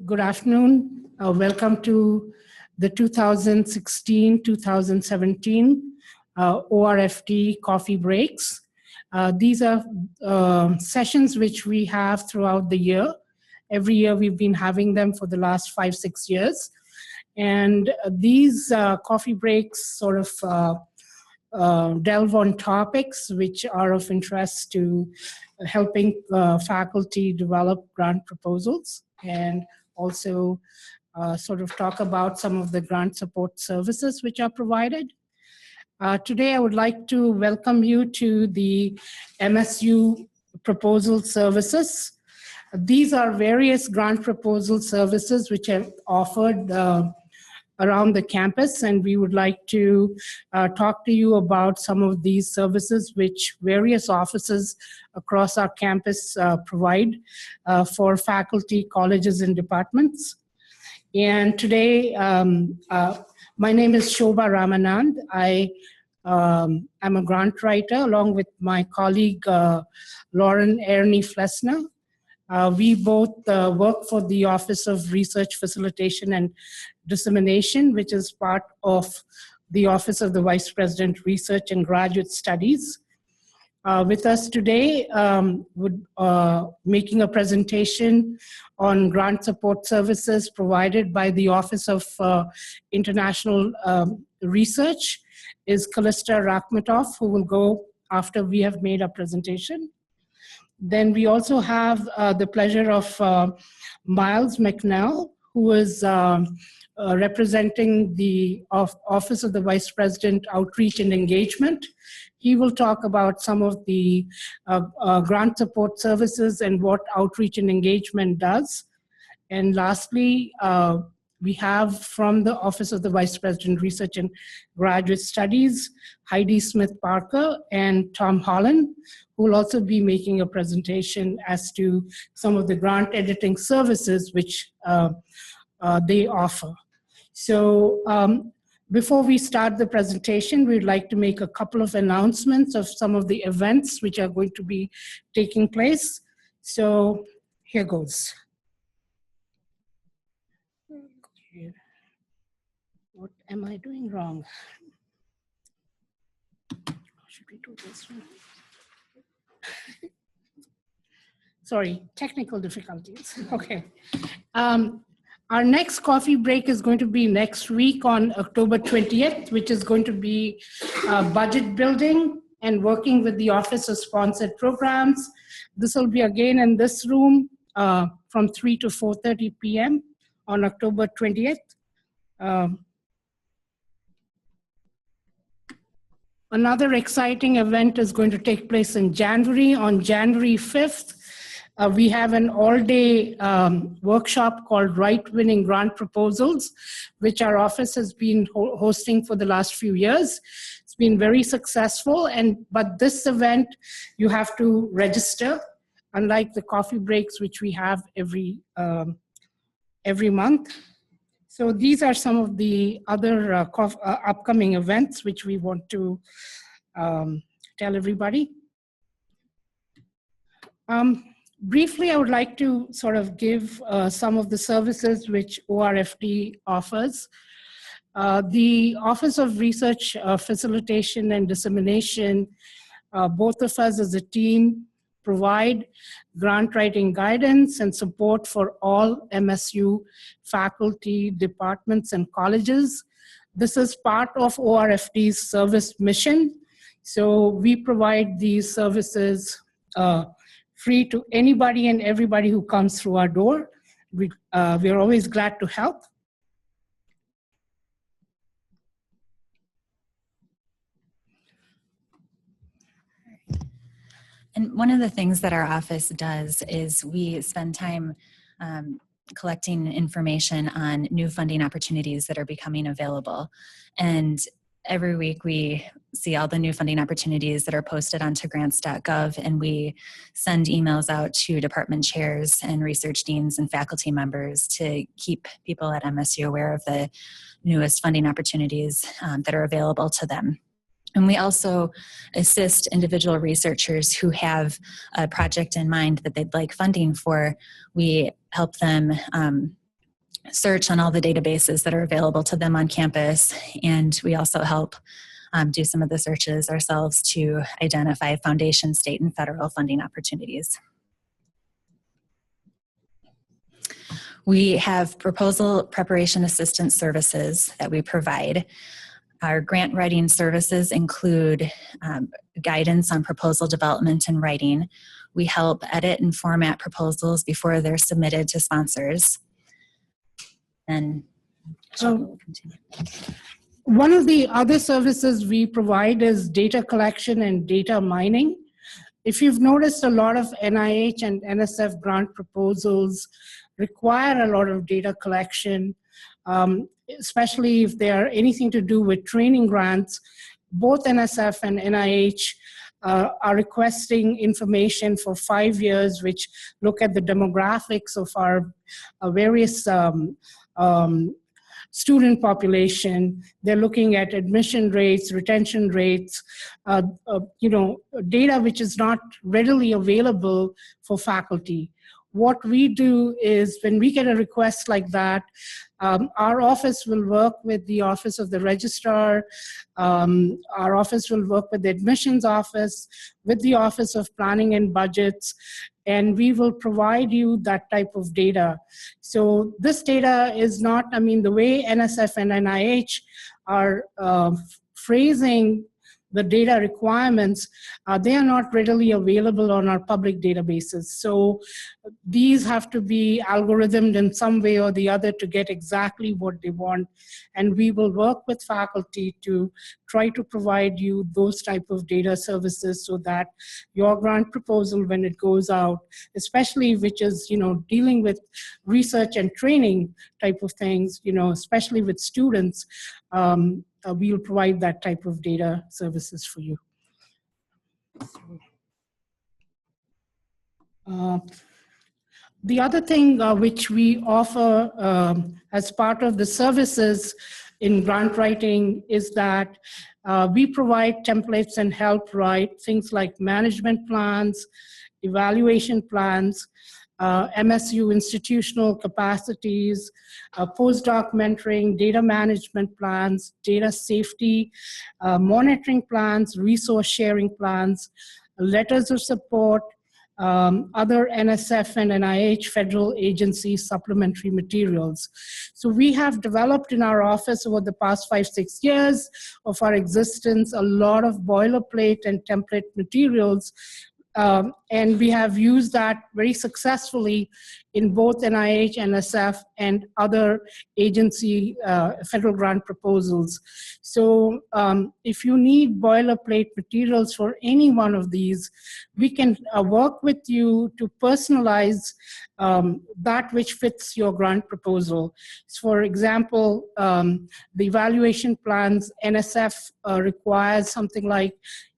Good afternoon. Welcome to the 2016-2017 ORFD coffee breaks. These are sessions which we have throughout the year. Every year we've been having them for the last 5-6 years. And these coffee breaks sort of delve on topics which are of interest to helping faculty develop grant proposals, and also sort of talk about some of the grant support services which are provided. Today I would like to welcome you to the MSU proposal services. These are various grant proposal services which are offered around the campus, and we would like to talk to you about some of these services which various offices across our campus provide for faculty, colleges, and departments. And today, my name is Shobha Ramanand. I'm a grant writer along with my colleague Lauren Ernie-Flessner. We both work for the Office of Research Facilitation and Dissemination, which is part of the Office of the Vice President, Research and Graduate Studies. With us today, making a presentation on grant support services provided by the Office of International Research is Callista Rakhmetov, who will go after we have made our presentation. Then we also have the pleasure of Miles McNell, who is representing the Office of the Vice President, Outreach and Engagement. He will talk about some of the grant support services and what outreach and engagement does. And lastly, we have from the Office of the Vice President, Research and Graduate Studies, Heidi Smith-Parker and Tom Holland, who will also be making a presentation as to some of the grant editing services which they offer. So before we start the presentation, we'd like to make a couple of announcements of some of the events which are going to be taking place. So here goes. What am I doing wrong? Should we do this one? Sorry, technical difficulties. Okay. Our next coffee break is going to be next week on October 20th, which is going to be budget building and working with the Office of Sponsored Programs. This will be again in this room from 3 to 4:30 p.m. on October 20th. Another exciting event is going to take place in January. On January 5th, we have an all-day workshop called Right-Winning Grant Proposals, which our office has been hosting for the last few years. It's been very successful, but this event, you have to register, unlike the coffee breaks, which we have every month. So these are some of the other upcoming events which we want to tell everybody. Briefly, I would like to sort of give some of the services which ORFD offers. The Office of Research Facilitation and Dissemination, both of us as a team provide grant writing guidance and support for all MSU faculty, departments, and colleges. This is part of ORFD's service mission. So we provide these services free to anybody and everybody who comes through our door. We're always glad to help. And one of the things that our office does is we spend time collecting information on new funding opportunities that are becoming available. And every week we see all the new funding opportunities that are posted onto grants.gov, and we send emails out to department chairs and research deans and faculty members to keep people at MSU aware of the newest funding opportunities that are available to them. And we also assist individual researchers who have a project in mind that they'd like funding for. We help them search on all the databases that are available to them on campus. And we also help do some of the searches ourselves to identify foundation, state, and federal funding opportunities. We have proposal preparation assistance services that we provide. Our grant writing services include guidance on proposal development and writing. We help edit and format proposals before they're submitted to sponsors. And so, one of the other services we provide is data collection and data mining. If you've noticed, a lot of NIH and NSF grant proposals require a lot of data collection, especially if they are anything to do with training grants. Both NSF and NIH are requesting information for 5 years, which look at the demographics of our various student population. They're looking at admission rates, retention rates, data which is not readily available for faculty. What we do is when we get a request like that, our office will work with the Office of the Registrar, our office will work with the admissions office, with the Office of Planning and Budgets, and we will provide you that type of data. So this data is not, I mean, the way NSF and NIH are phrasing the data requirements, they are not readily available on our public databases. So these have to be algorithmed in some way or the other to get exactly what they want. And we will work with faculty to try to provide you those type of data services so that your grant proposal, when it goes out, especially which is, dealing with research and training type of things, especially with students, we'll provide that type of data services for you. The other thing which we offer as part of the services in grant writing is that we provide templates and help write things like management plans, evaluation plans, MSU institutional capacities, postdoc mentoring, data management plans, data safety, monitoring plans, resource sharing plans, letters of support, other NSF and NIH federal agency supplementary materials. So we have developed in our office over the past 5-6 years of our existence a lot of boilerplate and template materials. And we have used that very successfully in both NIH, NSF, and other agency federal grant proposals. So if you need boilerplate materials for any one of these, we can work with you to personalize that which fits your grant proposal. So for example, the evaluation plans, NSF requires something like,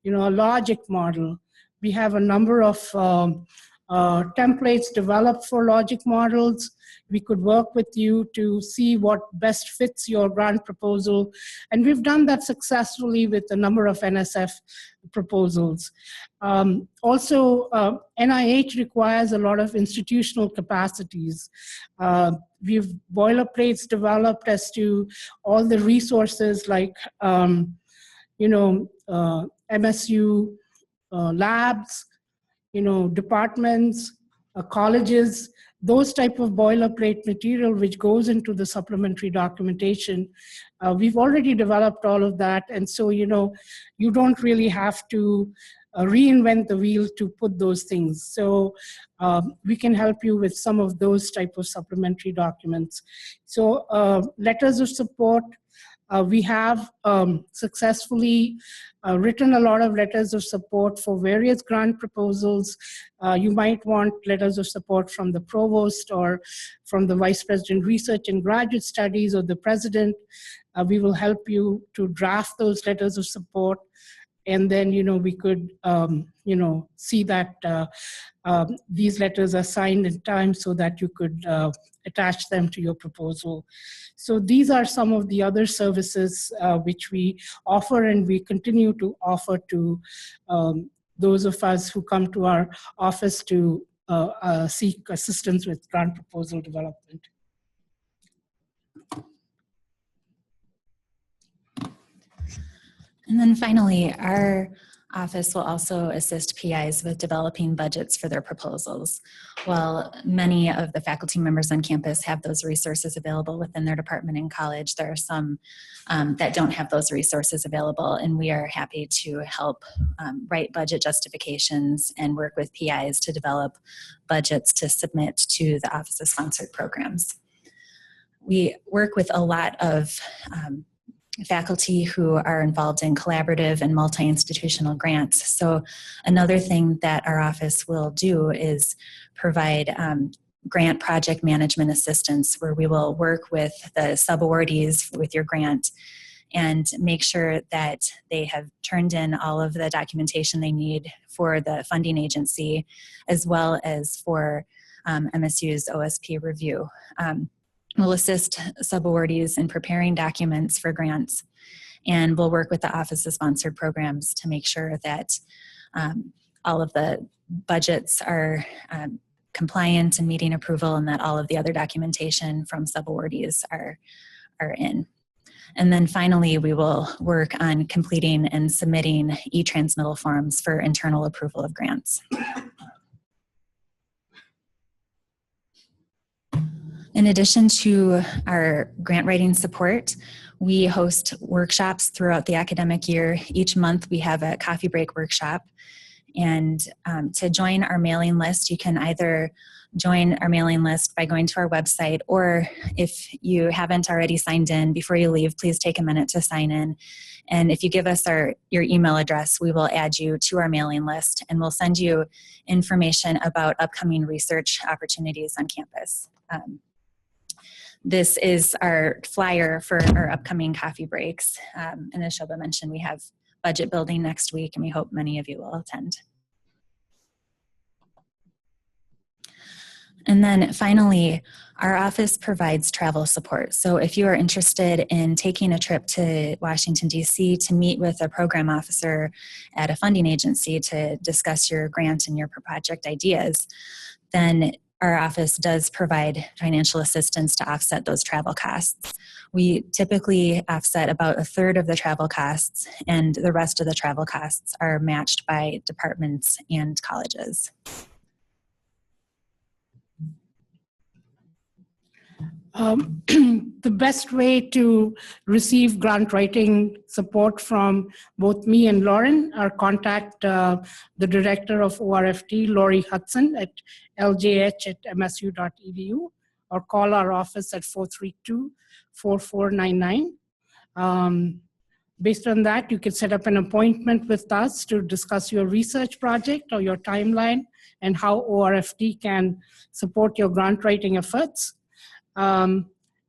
a logic model. We have a number of templates developed for logic models. We could work with you to see what best fits your grant proposal. And we've done that successfully with a number of NSF proposals. Also, NIH requires a lot of institutional capacities. We've boilerplates developed as to all the resources like, MSU, labs, departments, colleges, those type of boilerplate material which goes into the supplementary documentation. We've already developed all of that, and so you don't really have to reinvent the wheel to put those things. So we can help you with some of those type of supplementary documents. So letters of support, we have successfully written a lot of letters of support for various grant proposals. You might want letters of support from the provost or from the vice president research and graduate studies or the president. We will help you to draft those letters of support. And then, we could, see that these letters are signed in time so that you could attach them to your proposal. So these are some of the other services which we offer and we continue to offer to those of us who come to our office to seek assistance with grant proposal development. And then finally, our office will also assist PIs with developing budgets for their proposals. While many of the faculty members on campus have those resources available within their department in college, there are some that don't have those resources available, and we are happy to help write budget justifications and work with PIs to develop budgets to submit to the Office of Sponsored Programs. We work with a lot of faculty who are involved in collaborative and multi-institutional grants. So another thing that our office will do is provide grant project management assistance, where we will work with the subawardees with your grant and make sure that they have turned in all of the documentation they need for the funding agency, as well as for MSU's OSP review. We'll assist subawardees in preparing documents for grants, and we'll work with the Office of Sponsored Programs to make sure that all of the budgets are compliant and meeting approval, and that all of the other documentation from subawardees are in. And then finally, we will work on completing and submitting e-transmittal forms for internal approval of grants. In addition to our grant writing support, we host workshops throughout the academic year. Each month we have a coffee break workshop. And to join our mailing list, you can either join our mailing list by going to our website, or if you haven't already signed in, before you leave, please take a minute to sign in. And if you give us your email address, we will add you to our mailing list, and we'll send you information about upcoming research opportunities on campus. This is our flyer for our upcoming coffee breaks. And as Shobha mentioned, we have budget building next week, and we hope many of you will attend. And then finally, our office provides travel support. So if you are interested in taking a trip to Washington, D.C. to meet with a program officer at a funding agency to discuss your grant and your project ideas, then our office does provide financial assistance to offset those travel costs. We typically offset about 1/3 of the travel costs, and the rest of the travel costs are matched by departments and colleges. The best way to receive grant writing support from both me and Lauren are contact the director of ORFD, Lori Hudson, at ljh@msu.edu, or call our office at 432-4499. Based on that, you can set up an appointment with us to discuss your research project or your timeline and how ORFD can support your grant writing efforts.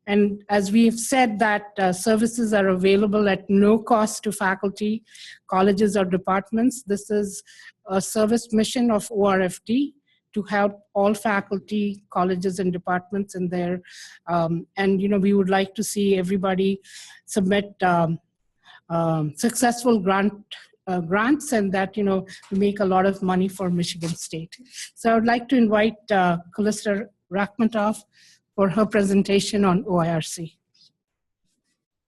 And as we've said, that services are available at no cost to faculty, colleges, or departments. This is a service mission of ORFD to help all faculty, colleges, and departments in there. And we would like to see everybody submit successful grants, and that make a lot of money for Michigan State. So I would like to invite Callista Rakhmatov for her presentation on OIRC.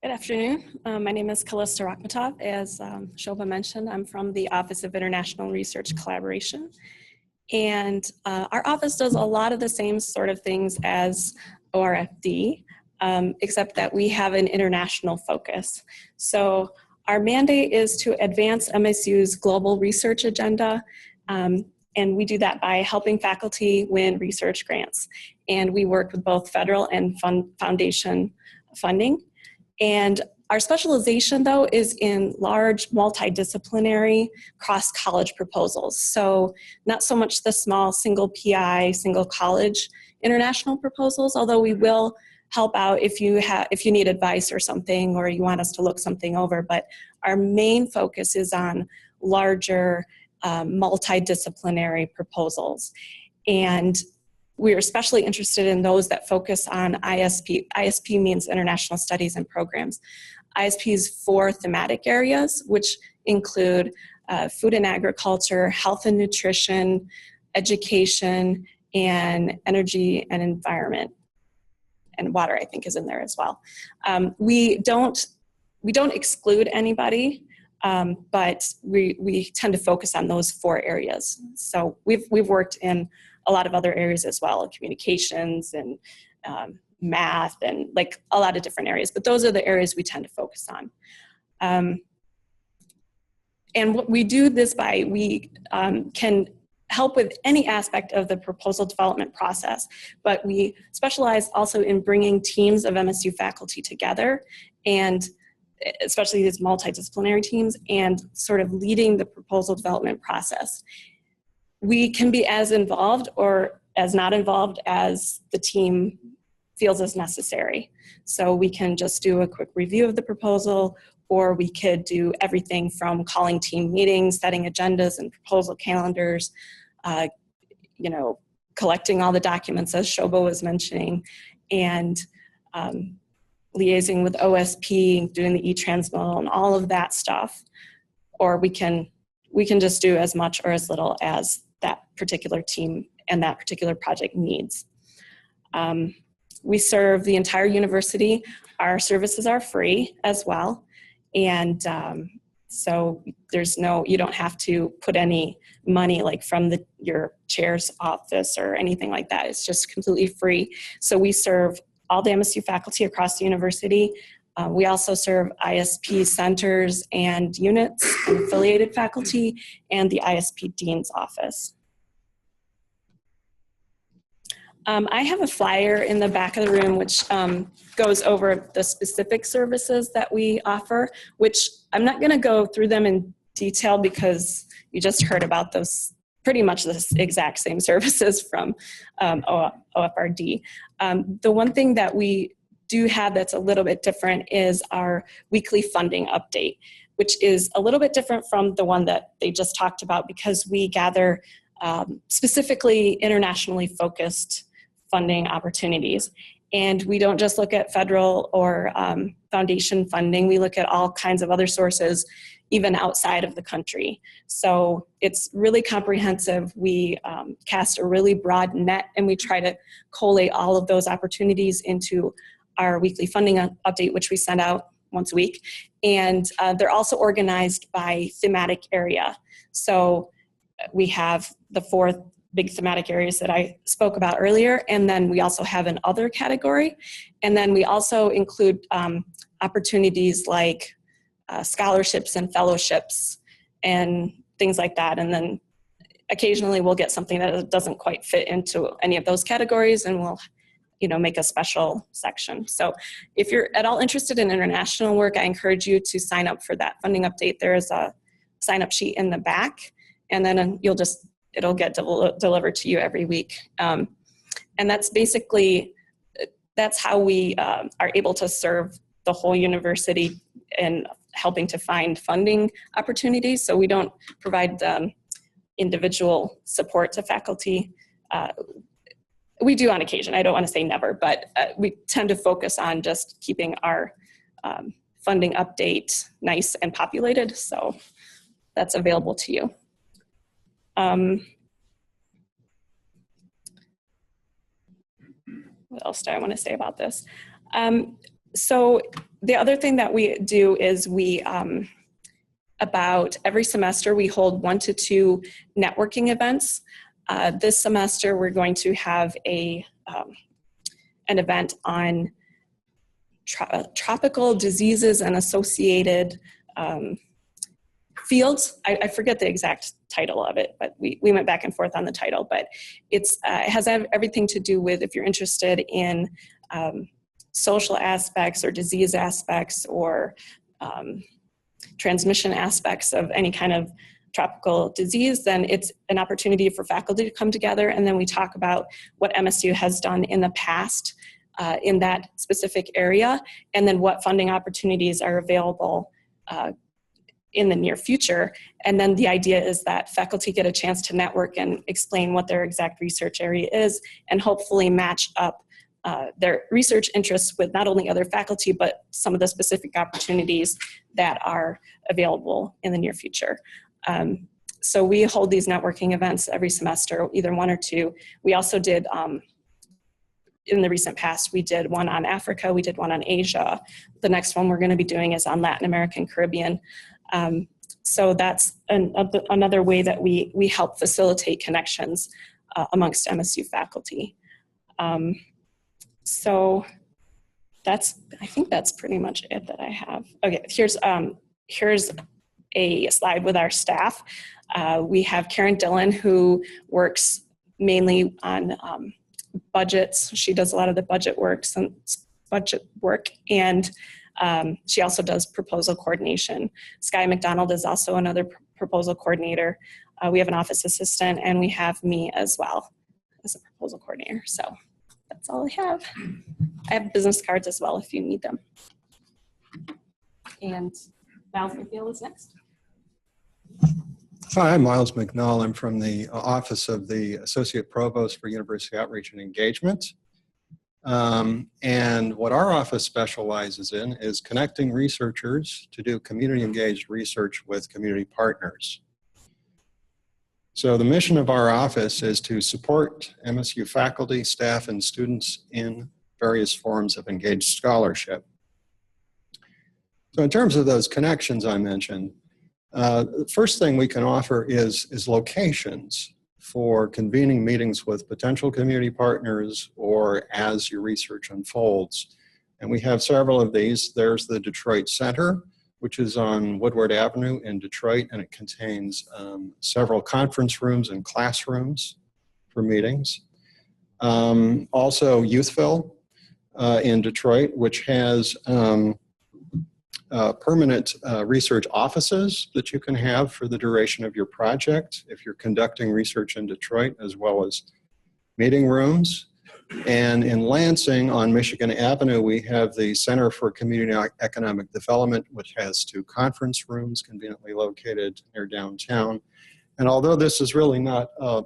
Good afternoon. My name is Callista Rakhmatov. As Shobha mentioned, I'm from the Office of International Research Collaboration. And our office does a lot of the same sort of things as ORFD, except that we have an international focus. So our mandate is to advance MSU's global research agenda, and we do that by helping faculty win research grants. And we work with both federal and foundation funding. And our specialization, though, is in large multidisciplinary cross-college proposals. So not so much the small single PI, single college international proposals, although we will help out if you need advice or something, or you want us to look something over. But our main focus is on larger multidisciplinary proposals. And we're especially interested in those that focus on ISP. ISP means International Studies and Programs. ISP's 4 thematic areas, which include food and agriculture, health and nutrition, education, and energy and environment. And water, I think, is in there as well. We don't exclude anybody, but we tend to focus on those 4 areas. So we've worked in a lot of other areas as well, communications and math and like a lot of different areas, but those are the areas we tend to focus on. And what we do this by, we can help with any aspect of the proposal development process, but we specialize also in bringing teams of MSU faculty together, and especially these multidisciplinary teams, and sort of leading the proposal development process. We can be as involved or as not involved as the team feels is necessary. So we can just do a quick review of the proposal, or we could do everything from calling team meetings, setting agendas and proposal calendars, you know, collecting all the documents as Shobha was mentioning, and liaising with OSP, doing the e-transmittal and all of that stuff. Or we can just do as much or as little as that particular team and that particular project needs. We serve the entire university. Our services are free as well. And so you don't have to put any money like from your chair's office or anything like that. It's just completely free. So we serve all the MSU faculty across the university. We also serve ISP centers and units and affiliated faculty, and the ISP Dean's office. I have a flyer in the back of the room which goes over the specific services that we offer, which I'm not going to go through them in detail because you just heard about those, pretty much the exact same services from OFRD. The one thing that we do have that's a little bit different is our weekly funding update, which is a little bit different from the one that they just talked about because we gather specifically internationally focused funding opportunities. And we don't just look at federal or foundation funding, we look at all kinds of other sources, even outside of the country. So it's really comprehensive. We cast a really broad net, and we try to collate all of those opportunities into our weekly funding update, which we send out once a week. And they're also organized by thematic area. So we have the 4 big thematic areas that I spoke about earlier, and then we also have an other category. And then we also include opportunities like scholarships and fellowships and things like that. And then occasionally we'll get something that doesn't quite fit into any of those categories, and we'll make a special section. So if you're at all interested in international work, I encourage you to sign up for that funding update. There is a sign-up sheet in the back, and then it'll get delivered to you every week. And that's basically, that's how we are able to serve the whole university in helping to find funding opportunities. So we don't provide individual support to faculty. We do on occasion, I don't want to say never, but we tend to focus on just keeping our funding update nice and populated. So that's available to you. What else do I want to say about this? So the other thing that we do is we, about every semester, we hold 1 to 2 networking events. This semester, we're going to have an event on tropical diseases and associated fields. I forget the exact title of it, but we went back and forth on the title, but it has everything to do with if you're interested in social aspects or disease aspects or transmission aspects of any kind of tropical disease, then it's an opportunity for faculty to come together, and then we talk about what MSU has done in the past in that specific area, and then what funding opportunities are available in the near future. And then the idea is that faculty get a chance to network and explain what their exact research area is, and hopefully match up their research interests with not only other faculty, but some of the specific opportunities that are available in the near future. So we hold these networking events every semester, either one or two. We also did, in the recent past, we did one on Africa, we did one on Asia. The next one we're going to be doing is on Latin American Caribbean. So that's another way that we help facilitate connections amongst MSU faculty. So I think that's pretty much it that I have. Okay, here's a slide with our staff. We have Karen Dillon, who works mainly on budgets. She does a lot of the budget work, and she also does proposal coordination. Sky McDonald is also another proposal coordinator. We have an office assistant, and we have me as well as a proposal coordinator. So that's all I have. I have business cards as well if you need them. And Miles McNeil is next. Hi, I'm Miles McNall. I'm from the Office of the Associate Provost for University Outreach and Engagement. And what our office specializes in is connecting researchers to do community-engaged research with community partners. So the mission of our office is to support MSU faculty, staff, and students in various forms of engaged scholarship. So in terms of those connections I mentioned, the first thing we can offer is locations for convening meetings with potential community partners or as your research unfolds. And we have several of these. There's the Detroit Center, which is on Woodward Avenue in Detroit, and it contains several conference rooms and classrooms for meetings. Also Youthville in Detroit, which has permanent research offices that you can have for the duration of your project if you're conducting research in Detroit, as well as meeting rooms. And in Lansing on Michigan Avenue, we have the Center for Community Economic Development, which has 2 conference rooms conveniently located near downtown. And although this is really not, I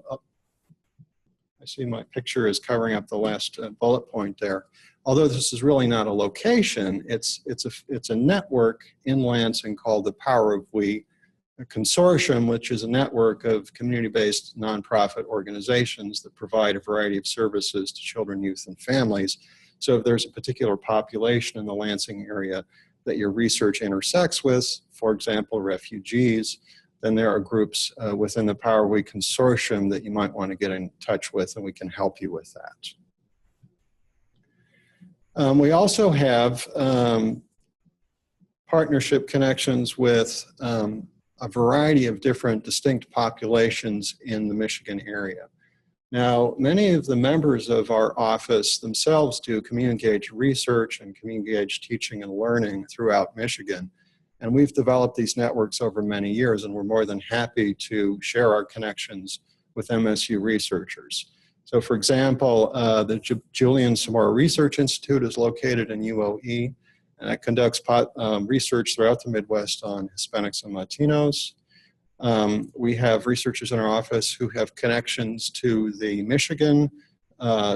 see my picture is covering up the last bullet point there. Although this is really not a location, it's a network in Lansing called the Power of We, a consortium, which is a network of community-based nonprofit organizations that provide a variety of services to children, youth, and families. So if there's a particular population in the Lansing area that your research intersects with, for example, refugees, then there are groups within the Power of We consortium that you might want to get in touch with, and we can help you with that. We also have partnership connections with a variety of different distinct populations in the Michigan area. Now, many of the members of our office themselves do community-engaged research and community-engaged teaching and learning throughout Michigan. And we've developed these networks over many years, and we're more than happy to share our connections with MSU researchers. So for example, the Julian Samora Research Institute is located in UOE, and it conducts research throughout the Midwest on Hispanics and Latinos. We have researchers in our office who have connections to the Michigan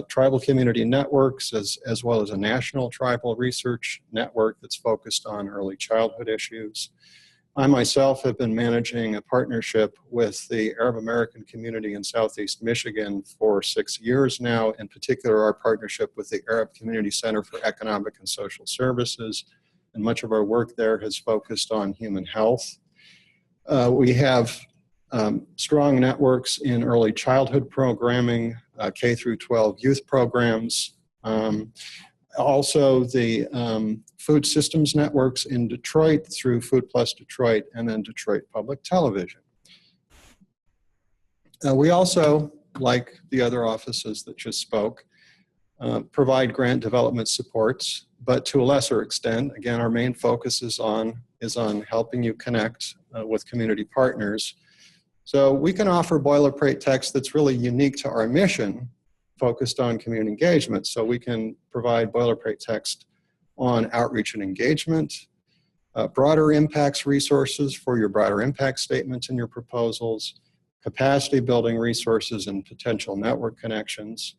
tribal community networks, as well as a national tribal research network that's focused on early childhood issues. I myself have been managing a partnership with the Arab American community in Southeast Michigan for 6 years now, in particular our partnership with the Arab Community Center for Economic and Social Services, and much of our work there has focused on human health. We have strong networks in early childhood programming, K through 12 youth programs, also the food systems networks in Detroit through Food Plus Detroit, and then Detroit Public Television. We also, like the other offices that just spoke, provide grant development supports, but to a lesser extent. Again, our main focus is on helping you connect with community partners. So we can offer boilerplate text that's really unique to our mission, focused on community engagement. So we can provide boilerplate text on outreach and engagement, broader impacts resources for your broader impact statements in your proposals, capacity building resources and potential network connections.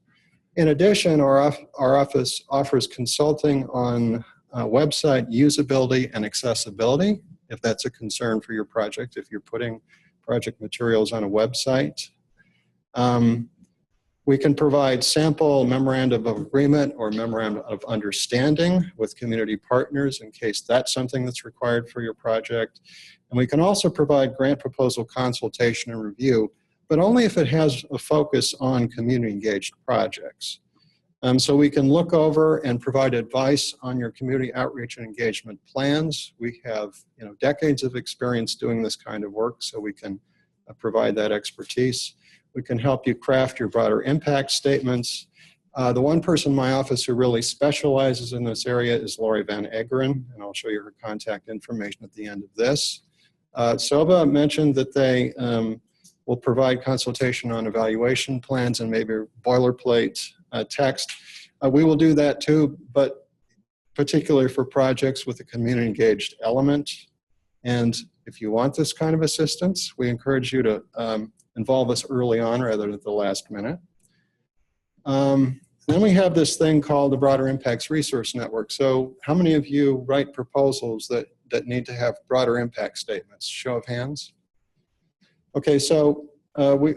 In addition, our office offers consulting on website usability and accessibility, if that's a concern for your project, if you're putting project materials on a website. We can provide sample memorandum of agreement or memorandum of understanding with community partners in case that's something that's required for your project. And we can also provide grant proposal consultation and review, but only if it has a focus on community engaged projects. So we can look over and provide advice on your community outreach and engagement plans. We have decades of experience doing this kind of work, so we can provide that expertise. We can help you craft your broader impact statements. The one person in my office who really specializes in this area is Lori Van Eggeren, and I'll show you her contact information at the end of this. Soba mentioned that they will provide consultation on evaluation plans and maybe boilerplate text. We will do that too, but particularly for projects with a community engaged element. And if you want this kind of assistance, we encourage you to involve us early on rather than at the last minute. Then we have this thing called the Broader Impacts Resource Network. So how many of you write proposals that need to have broader impact statements? Show of hands. Okay, so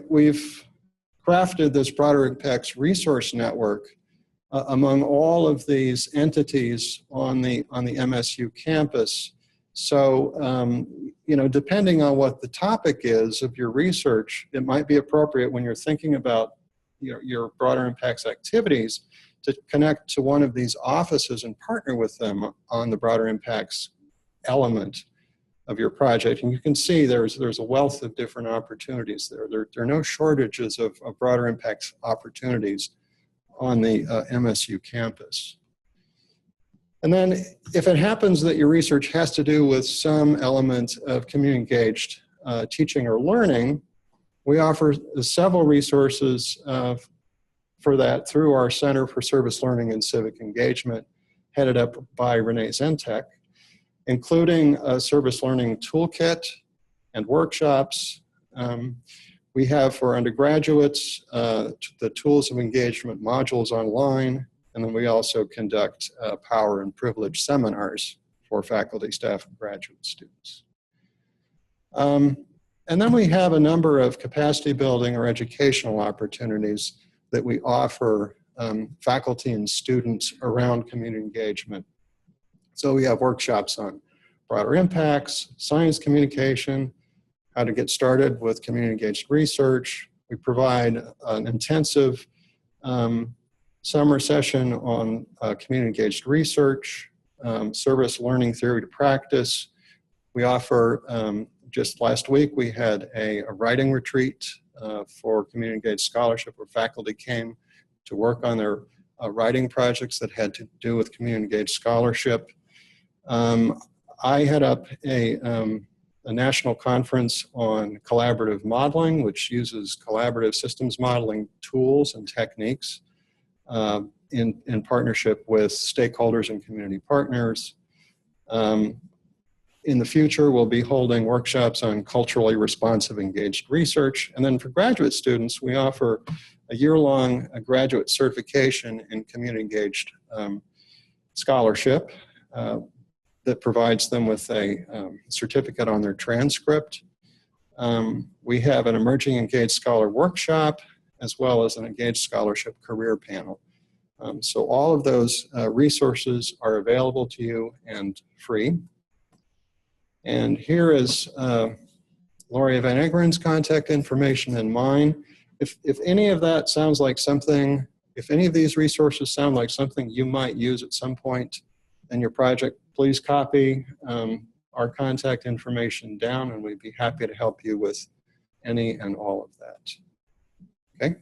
we've crafted this Broader Impacts Resource Network among all of these entities on the MSU campus. So, depending on what the topic is of your research, it might be appropriate when you're thinking about your broader impacts activities to connect to one of these offices and partner with them on the broader impacts element of your project. And you can see there's a wealth of different opportunities there. There are no shortages of broader impacts opportunities on the MSU campus. And then if it happens that your research has to do with some element of community engaged teaching or learning, we offer several resources for that through our Center for Service Learning and Civic Engagement, headed up by Renee Zentek, including a service learning toolkit and workshops. We have for undergraduates the Tools of Engagement modules online, and then we also conduct power and privilege seminars for faculty, staff, and graduate students. And then we have a number of capacity building or educational opportunities that we offer faculty and students around community engagement. So we have workshops on broader impacts, science communication, how to get started with community engaged research. We provide an intensive summer session on community engaged research, service learning theory to practice. We offer, just last week, we had a writing retreat for community engaged scholarship where faculty came to work on their writing projects that had to do with community engaged scholarship. I head up a national conference on collaborative modeling, which uses collaborative systems modeling tools and techniques in partnership with stakeholders and community partners. In the future, we'll be holding workshops on culturally responsive engaged research. And then for graduate students, we offer a year-long graduate certification in community engaged scholarship that provides them with a certificate on their transcript. We have an Emerging Engaged Scholar workshop, as well as an Engaged Scholarship career panel. So all of those resources are available to you and free. And here is Lori Van Eggeren's contact information and mine. If any of that sounds like something, if any of these resources sound like something you might use at some point in your project, please copy our contact information down, and we'd be happy to help you with any and all of that. Okay?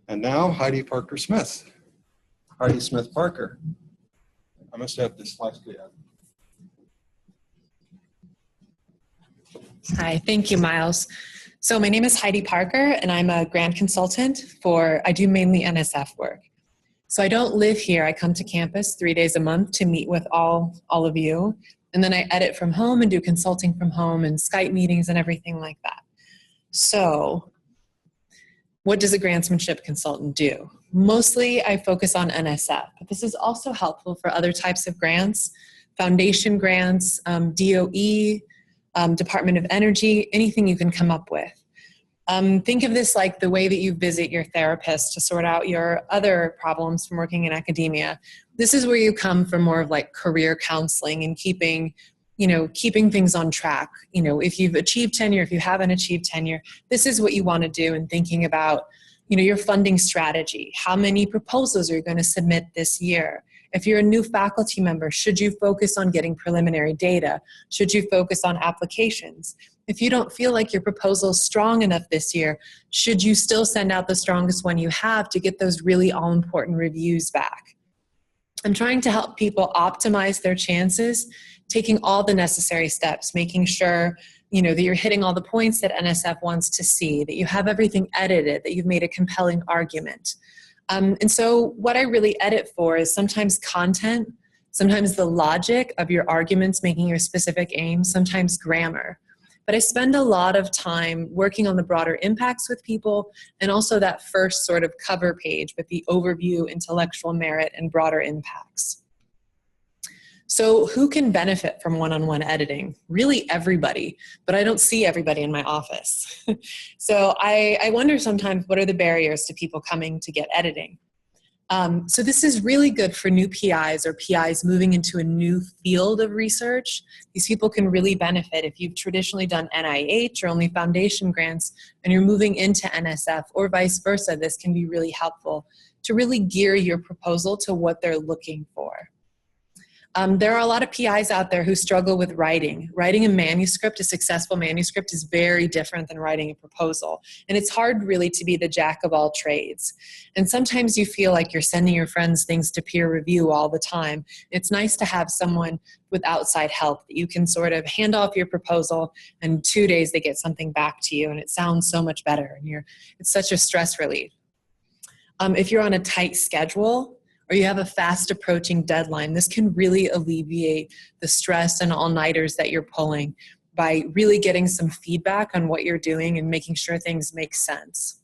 And now, Heidi Parker Smith. Heidi Smith Parker. I must have dyslexia. Hi, thank you, Miles. So my name is Heidi Parker, and I'm a grant consultant I do mainly NSF work. So I don't live here. I come to campus 3 days a month to meet with all of you. And then I edit from home and do consulting from home and Skype meetings and everything like that. So what does a grantsmanship consultant do? Mostly I focus on NSF, but this is also helpful for other types of grants foundation grants, DOE, Department of Energy, anything you can come up with. Think of this like the way that you visit your therapist to sort out your other problems from working in academia. This is where you come for more of like career counseling and keeping things on track. If you've achieved tenure, if you haven't achieved tenure, this is what you want to do, and thinking about, your funding strategy. How many proposals are you going to submit this year? If you're a new faculty member, should you focus on getting preliminary data? Should you focus on applications? If you don't feel like your proposal is strong enough this year, should you still send out the strongest one you have to get those really all-important reviews back? I'm trying to help people optimize their chances, taking all the necessary steps, making sure that you're hitting all the points that NSF wants to see, that you have everything edited, that you've made a compelling argument. And so what I really edit for is sometimes content, sometimes the logic of your arguments, making your specific aims, sometimes grammar. But I spend a lot of time working on the broader impacts with people, and also that first sort of cover page with the overview, intellectual merit, and broader impacts. So who can benefit from one-on-one editing? Really everybody, but I don't see everybody in my office. So I wonder sometimes, what are the barriers to people coming to get editing? So this is really good for new PIs or PIs moving into a new field of research. These people can really benefit if you've traditionally done NIH or only foundation grants and you're moving into NSF, or vice versa. This can be really helpful to really gear your proposal to what they're looking for. There are a lot of PIs out there who struggle with writing. Writing a manuscript, a successful manuscript, is very different than writing a proposal. And it's hard really to be the jack of all trades. And sometimes you feel like you're sending your friends things to peer review all the time. It's nice to have someone with outside help that you can sort of hand off your proposal, and in 2 days they get something back to you and it sounds so much better. And it's such a stress relief. If you're on a tight schedule, or you have a fast approaching deadline, this can really alleviate the stress and all-nighters that you're pulling by really getting some feedback on what you're doing and making sure things make sense.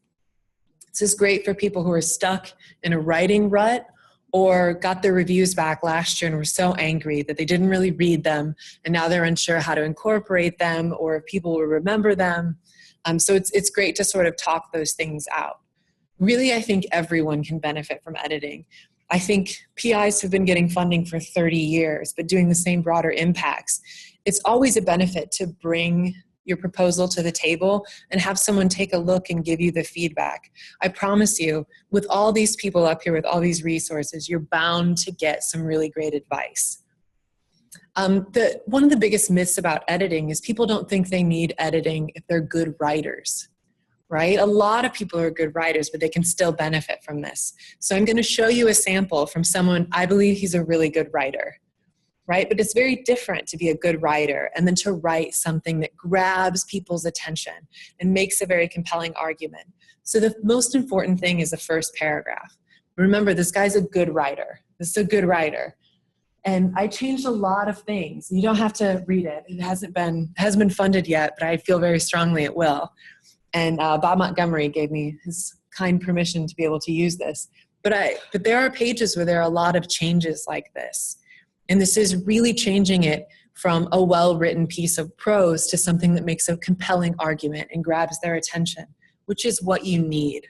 This is great for people who are stuck in a writing rut or got their reviews back last year and were so angry that they didn't really read them, and now they're unsure how to incorporate them or if people will remember them. So it's great to sort of talk those things out. Really, I think everyone can benefit from editing. I think PIs have been getting funding for 30 years, but doing the same broader impacts. It's always a benefit to bring your proposal to the table and have someone take a look and give you the feedback. I promise you, with all these people up here, with all these resources, you're bound to get some really great advice. One of the biggest myths about editing is people don't think they need editing if they're good writers. Right? A lot of people are good writers, but they can still benefit from this. So I'm going to show you a sample from someone, I believe he's a really good writer, right? But it's very different to be a good writer and then to write something that grabs people's attention and makes a very compelling argument. So the most important thing is the first paragraph. Remember, this guy's a good writer. This is a good writer. And I changed a lot of things. You don't have to read it. It hasn't been funded yet, but I feel very strongly it will. And Bob Montgomery gave me his kind permission to be able to use this. But there are pages where there are a lot of changes like this. And this is really changing it from a well-written piece of prose to something that makes a compelling argument and grabs their attention, which is what you need.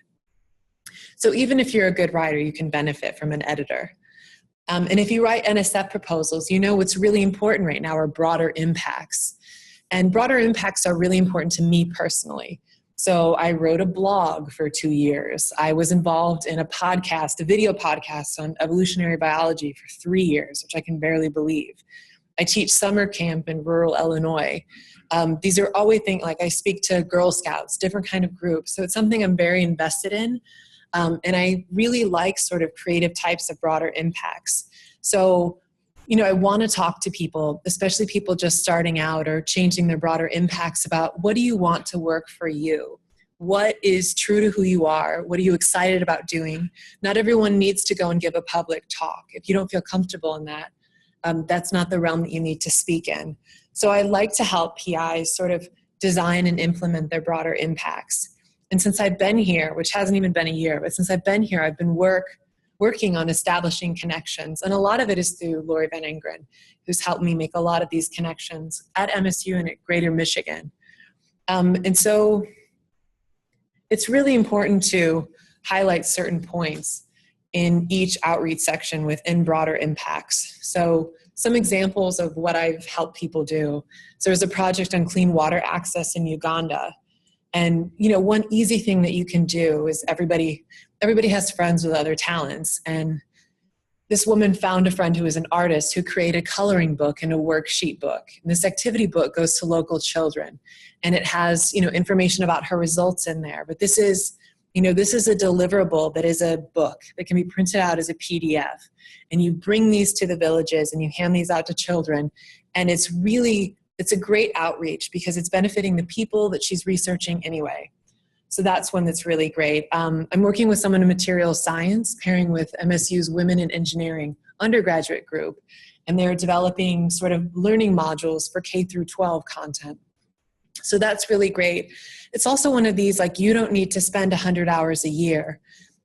So even if you're a good writer, you can benefit from an editor. And if you write NSF proposals, what's really important right now are broader impacts. And broader impacts are really important to me personally. So I wrote a blog for 2 years. I was involved in a video podcast on evolutionary biology for 3 years, which I can barely believe. I teach summer camp in rural Illinois. These are always things like I speak to Girl Scouts, different kind of groups. So it's something I'm very invested in. And I really like sort of creative types of broader impacts. So I want to talk to people, especially people just starting out or changing their broader impacts, about what do you want to work for you? What is true to who you are? What are you excited about doing? Not everyone needs to go and give a public talk. If you don't feel comfortable in that, that's not the realm that you need to speak in. So I like to help PIs sort of design and implement their broader impacts. And since I've been here, which hasn't even been a year, but since I've been here, I've been working on establishing connections. And a lot of it is through Lori Van Engren, who's helped me make a lot of these connections at MSU and at Greater Michigan. And so it's really important to highlight certain points in each outreach section within broader impacts. So some examples of what I've helped people do. So there's a project on clean water access in Uganda. And one easy thing that you can do is everybody has friends with other talents. And this woman found a friend who is an artist who created a coloring book and a worksheet book. And this activity book goes to local children. And it has, information about her results in there. But this is a deliverable that is a book that can be printed out as a PDF. And you bring these to the villages and you hand these out to children. And it's a great outreach because it's benefiting the people that she's researching anyway. So that's one that's really great. I'm working with someone in materials science, pairing with MSU's Women in Engineering undergraduate group. And they're developing sort of learning modules for K through 12 content. So that's really great. It's also one of these, like, you don't need to spend 100 hours a year.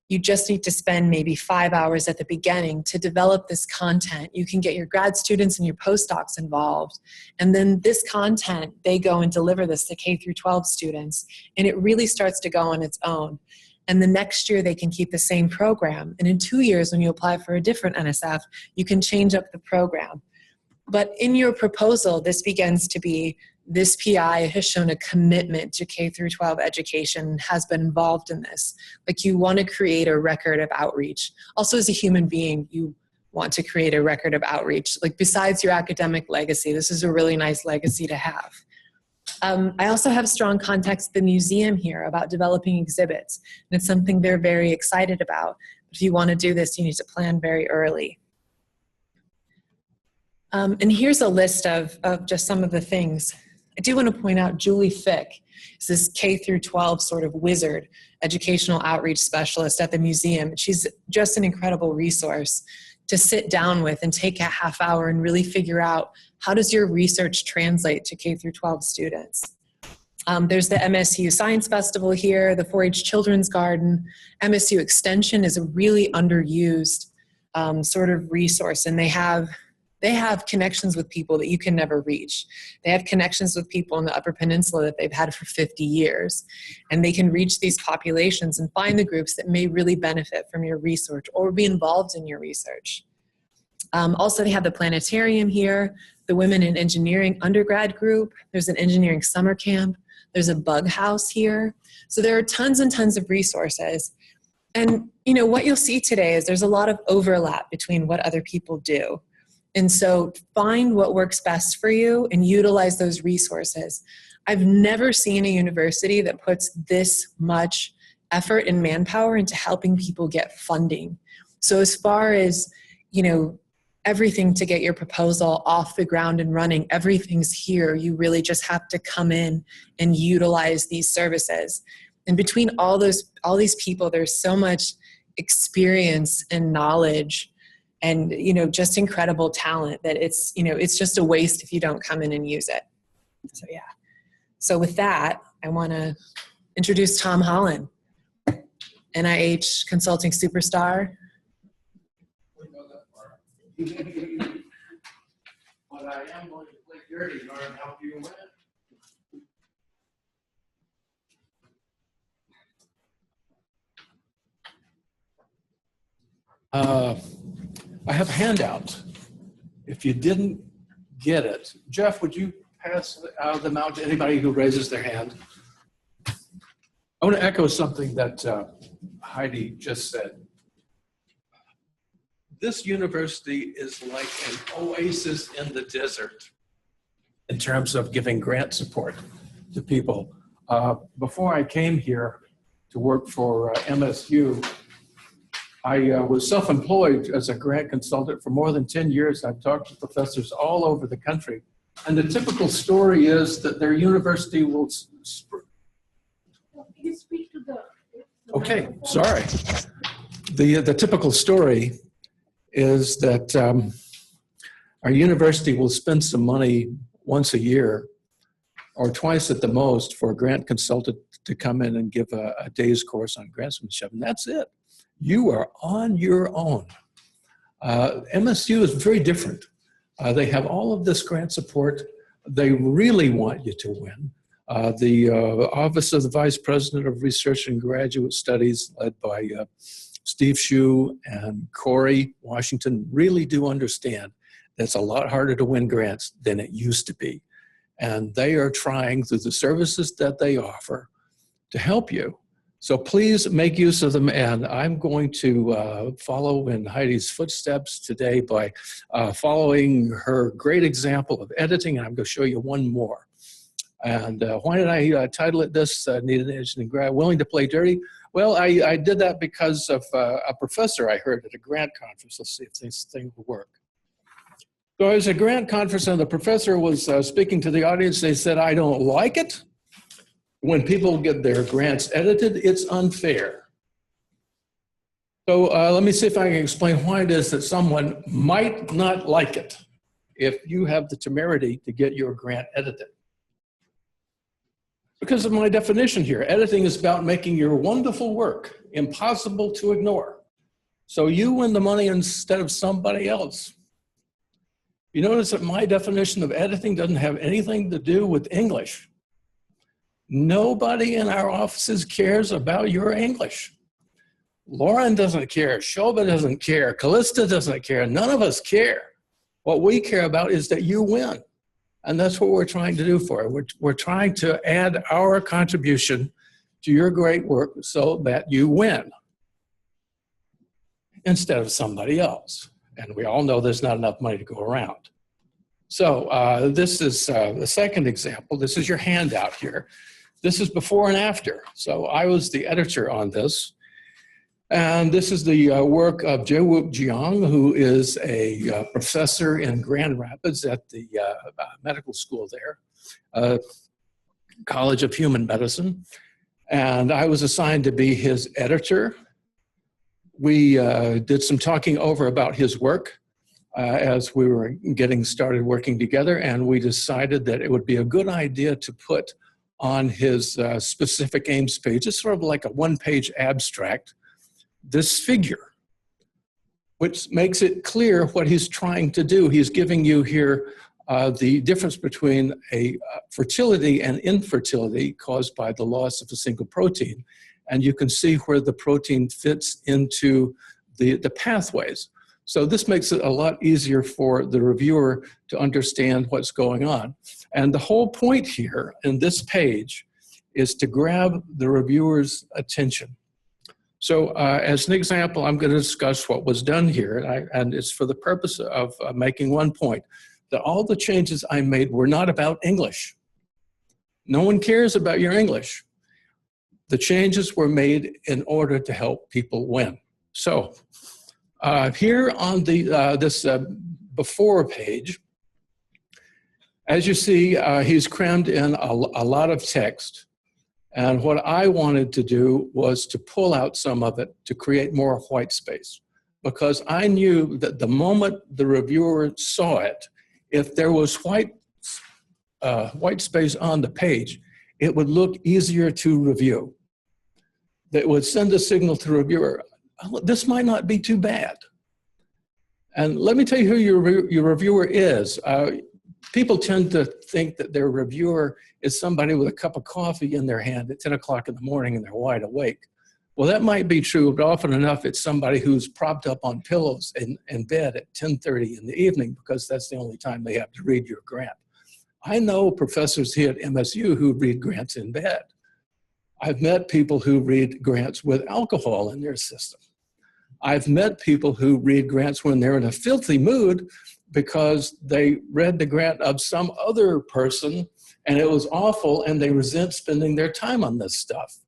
You just need to spend maybe 5 hours at the beginning to develop this content. You can get your grad students and your postdocs involved. And then this content, they go and deliver this to K through 12 students. And it really starts to go on its own. And the next year they can keep the same program. And in 2 years, when you apply for a different NSF, you can change up the program. But in your proposal, this begins to be, this PI has shown a commitment to K through 12 education, has been involved in this. Like, you want to create a record of outreach. Also, as a human being, you want to create a record of outreach. Like, besides your academic legacy, this is a really nice legacy to have. I also have strong contacts at the museum here about developing exhibits. And it's something they're very excited about. If you want to do this, you need to plan very early. And here's a list of just some of the things. I do want to point out Julie Fick is this K through 12 sort of wizard, educational outreach specialist at the museum. She's just an incredible resource to sit down with and take a half hour and really figure out, how does your research translate to K through 12 students? There's the MSU Science Festival here, the 4-H Children's Garden. MSU Extension is a really underused sort of resource, and they have connections with people that you can never reach. They have connections with people in the Upper Peninsula that they've had for 50 years. And they can reach these populations and find the groups that may really benefit from your research or be involved in your research. Also, they have the planetarium here, the Women in Engineering undergrad group. There's an engineering summer camp. There's a bug house here. So there are tons and tons of resources. And what you'll see today is there's a lot of overlap between what other people do. And so find what works best for you and utilize those resources. I've never seen a university that puts this much effort and manpower into helping people get funding. So as far as, everything to get your proposal off the ground and running, everything's here. You really just have to come in and utilize these services. And between all these people, there's so much experience and knowledge and, just incredible talent that it's just a waste if you don't come in and use it. So, yeah. So with that, I want to introduce Tom Holland, NIH consulting superstar. We know that part. But I am going to play dirty in order to help you win. I have a handout. If you didn't get it, Jeff, would you pass them out to anybody who raises their hand? I want to echo something that Heidi just said. This university is like an oasis in the desert in terms of giving grant support to people. Before I came here to work for MSU, I was self-employed as a grant consultant for more than 10 years. I've talked to professors all over the country. And the typical story is that their university will... Okay, sorry. The typical story is that our university will spend some money once a year or twice at the most for a grant consultant to come in and give a day's course on grantsmanship, and that's it. you are on your own. MSU is very different. They have all of this grant support. They really want you to win. The Office of the Vice President of Research and Graduate Studies, led by Steve Shue and Corey Washington, really do understand that it's a lot harder to win grants than it used to be. And they are trying, through the services that they offer, to help you. So please make use of them. And I'm going to follow in Heidi's footsteps today by following her great example of editing. And I'm going to show you one more. And why did I title it this, Need an Engineering Grad, Willing to Play Dirty? Well, I did that because of a professor I heard at a grant conference. Let's see if this thing will work. So I was at a grant conference and the professor was speaking to the audience. They said, I don't like it when people get their grants edited. It's unfair. So let me see if I can explain why it is that someone might not like it if you have the temerity to get your grant edited. Because of my definition here, editing is about making your wonderful work impossible to ignore. So you win the money instead of somebody else. You notice that my definition of editing doesn't have anything to do with English. Nobody in our offices cares about your English. Lauren doesn't care, Shobha doesn't care, Callista doesn't care, none of us care. What we care about is that you win. And that's what we're trying to do for you. We're trying to add our contribution to your great work so that you win instead of somebody else. And we all know there's not enough money to go around. So this is the second example. This is your handout here. This is before and after. So I was the editor on this. And this is the work of Jae-wook Jeong, who is a professor in Grand Rapids at the medical school there, College of Human Medicine. And I was assigned to be his editor. We did some talking over about his work as we were getting started working together, and we decided that it would be a good idea to put on his specific aims page, it's sort of like a one-page abstract, this figure, which makes it clear what he's trying to do. He's giving you here the difference between a fertility and infertility caused by the loss of a single protein. And you can see where the protein fits into the pathways. So this makes it a lot easier for the reviewer to understand what's going on. And the whole point here in this page is to grab the reviewer's attention. So as an example, I'm going to discuss what was done here, and it's for the purpose of making one point, that all the changes I made were not about English. No one cares about your English. The changes were made in order to help people win. So here on the this before page, as you see, he's crammed in a lot of text. And what I wanted to do was to pull out some of it to create more white space, because I knew that the moment the reviewer saw it, if there was white space on the page, it would look easier to review. That would send a signal to the reviewer, oh, this might not be too bad. And let me tell you who your reviewer is. People tend to think that their reviewer is somebody with a cup of coffee in their hand at 10 o'clock in the morning and they're wide awake. Well, that might be true, but often enough it's somebody who's propped up on pillows in bed at 10:30 in the evening because that's the only time they have to read your grant. I know professors here at MSU who read grants in bed. I've met people who read grants with alcohol in their system. I've met people who read grants when they're in a filthy mood because they read the grant of some other person and it was awful and they resent spending their time on this stuff.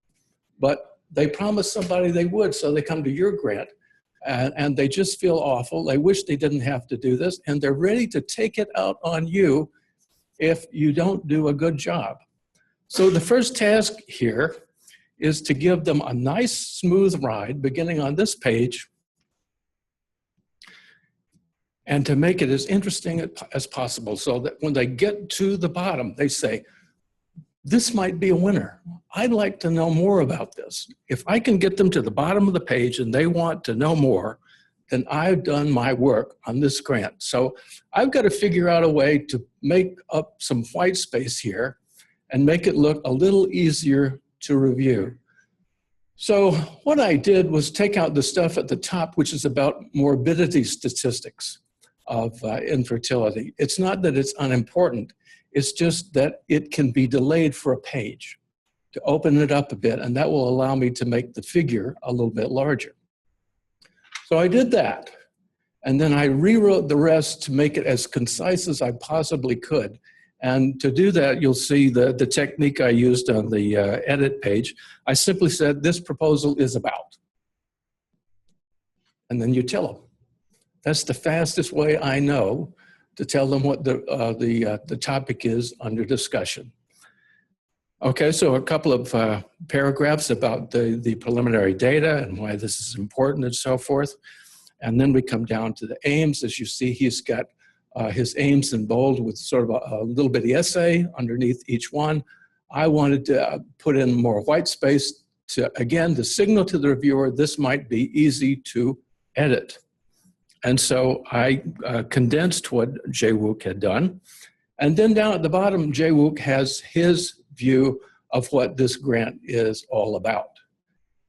But they promised somebody they would, so they come to your grant and they just feel awful. They wish they didn't have to do this and they're ready to take it out on you if you don't do a good job. So the first task here is to give them a nice smooth ride beginning on this page and to make it as interesting as possible so that when they get to the bottom, they say, this might be a winner. I'd like to know more about this. If I can get them to the bottom of the page and they want to know more, then I've done my work on this grant. So I've got to figure out a way to make up some white space here and make it look a little easier to review. So what I did was take out the stuff at the top, which is about morbidity statistics of infertility. It's not that it's unimportant, it's just that it can be delayed for a page, to open it up a bit, and that will allow me to make the figure a little bit larger. So I did that, and then I rewrote the rest to make it as concise as I possibly could. And to do that, you'll see the technique I used on the edit page. I simply said, this proposal is about. And then you tell them. That's the fastest way I know to tell them what the topic is under discussion. Okay, so a couple of paragraphs about the preliminary data and why this is important and so forth. And then we come down to the aims. As you see, he's got his aims in bold with sort of a little bitty essay underneath each one. I wanted to put in more white space to, again, to signal to the reviewer this might be easy to edit. And so I condensed what Jae-wook had done. And then down at the bottom, Jae-wook has his view of what this grant is all about.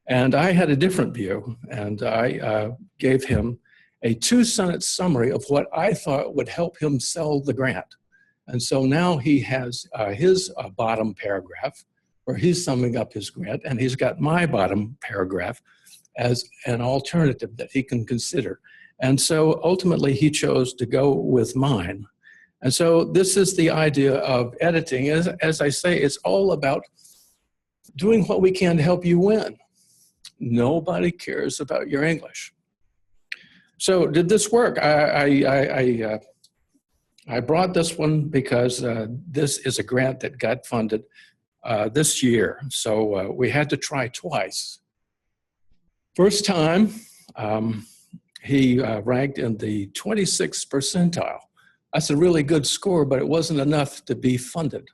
And I had a different view, and I gave him a 2-sentence summary of what I thought would help him sell the grant. And so now he has his bottom paragraph where he's summing up his grant, and he's got my bottom paragraph as an alternative that he can consider. And so ultimately he chose to go with mine. And so this is the idea of editing. As I say, it's all about doing what we can to help you win. Nobody cares about your English. So did this work? I brought this one because this is a grant that got funded this year. So we had to try twice. First time, he ranked in the 26th percentile. That's a really good score, but it wasn't enough to be funded.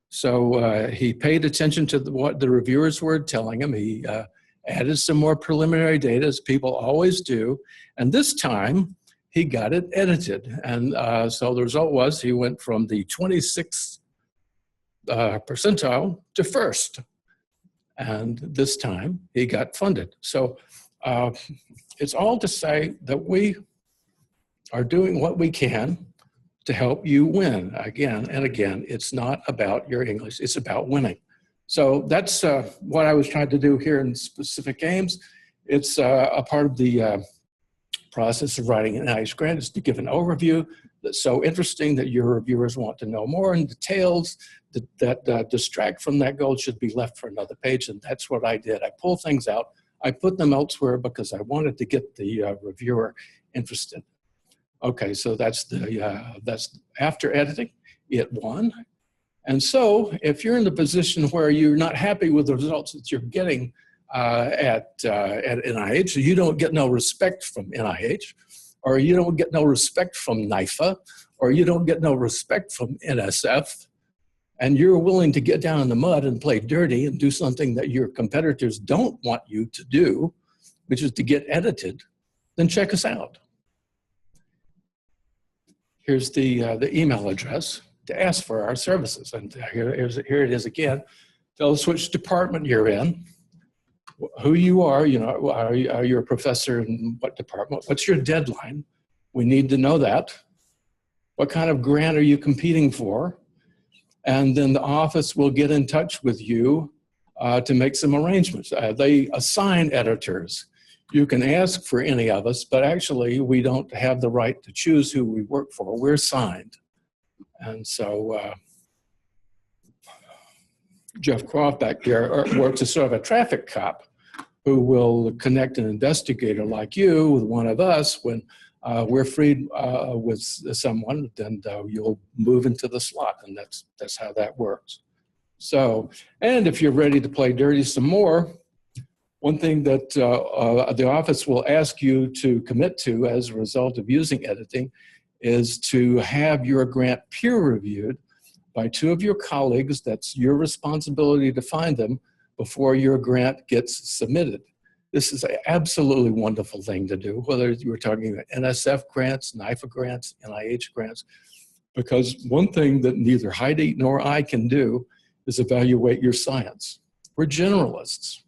So he paid attention to what the reviewers were telling him. He added some more preliminary data, as people always do. And this time, he got it edited. And so the result was he went from the 26th percentile to first. And this time, he got funded. So it's all to say that we are doing what we can to help you win. Again and again, it's not about your English, it's about winning. So that's what I was trying to do here in specific aims. It's a part of the process of writing an NIH grant is to give an overview that's so interesting that your reviewers want to know more, and details that distract from that goal should be left for another page, and that's what I did. I pulled things out, I put them elsewhere because I wanted to get the reviewer interested. Okay, so that's after editing, it won. And so if you're in the position where you're not happy with the results that you're getting at NIH, you don't get no respect from NIH, or you don't get no respect from NIFA, or you don't get no respect from NSF, and you're willing to get down in the mud and play dirty and do something that your competitors don't want you to do, which is to get edited, then check us out. Here's the email address to ask for our services. And here it is again. Tell us which department you're in, who you are, are you a professor in what department? What's your deadline? We need to know that. What kind of grant are you competing for? And then the office will get in touch with you to make some arrangements. They assign editors. You can ask for any of us, but actually we don't have the right to choose who we work for. We're signed. And so Jeff Croft back there works as sort of a traffic cop who will connect an investigator like you with one of us. When we're freed with someone, then you'll move into the slot, and that's how that works. So, and if you're ready to play dirty some more, one thing that the office will ask you to commit to as a result of using editing is to have your grant peer reviewed by 2 of your colleagues. That's your responsibility to find them before your grant gets submitted. This is an absolutely wonderful thing to do, whether you were talking about NSF grants, NIFA grants, NIH grants, because one thing that neither Heidi nor I can do is evaluate your science. We're generalists.